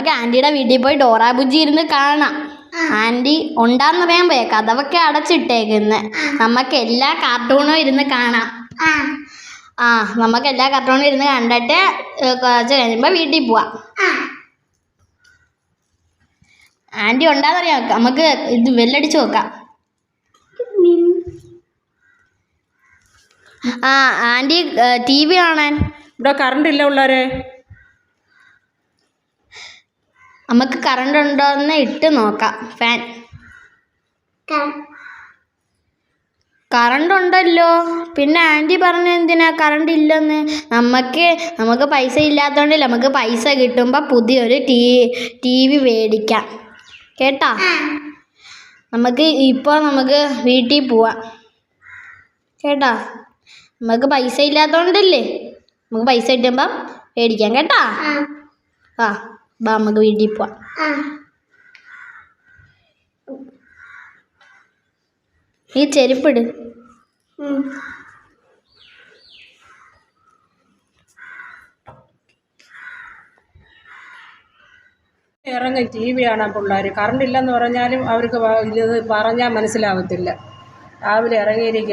ആൻറ്റിയുടെ വീട്ടിൽ പോയി ഡോറ ബുജ്ജി ഇരുന്ന് കാണാം. ആൻറ്റി ഉണ്ടാന്നറിയാൻ പോയ കഥവൊക്കെ അടച്ചിട്ടേക്കുന്ന്. നമുക്ക് എല്ലാ കാർട്ടൂണും ഇരുന്ന് കാണാം. നമുക്ക് എല്ലാ കാർട്ടൂണും ഇരുന്ന് കണ്ടിട്ട് കുറച്ച് കഴിയുമ്പോൾ വീട്ടിൽ പോവാം. ആൻറ്റി ഉണ്ടാന്നറിയാം. നമുക്ക് ഇത് വെല്ലടിച്ച് നോക്കാം. ആൻറ്റി ടി വി കാണാൻ. ഇവിടെ കറണ്ട് ഇല്ല പിള്ളേരെ. നമുക്ക് കറണ്ട് ഉണ്ടോയെന്ന് ഇട്ട് നോക്കാം. ഫാൻ കറണ്ട് ഉണ്ടല്ലോ. പിന്നെ ആൻറ്റി പറഞ്ഞ എന്തിനാ കറണ്ട് ഇല്ലെന്ന്? നമുക്ക് പൈസ ഇല്ലാത്തതുകൊണ്ടല്ലേ. നമുക്ക് പൈസ കിട്ടുമ്പോൾ പുതിയൊരു ടി വി മേടിക്കാം കേട്ടാ. നമുക്ക് വീട്ടിൽ പോവാം കേട്ടാ. നമുക്ക് പൈസ ഇല്ലാത്തതുകൊണ്ടല്ലേ. നമുക്ക് പൈസ കിട്ടുമ്പം മേടിക്കാം കേട്ടാ. നമുക്ക് വീട്ടിൽ പോവാം. ഈ ചെരുപ്പിട്. ഇറങ്ങി ടി വി കാണാൻ പിള്ളേർ. കറണ്ട് ഇല്ലെന്ന് പറഞ്ഞാലും അവർക്ക് ഇത് പറഞ്ഞാൽ മനസ്സിലാകത്തില്ല. രാവിലെ ഇറങ്ങിയിരിക്കും.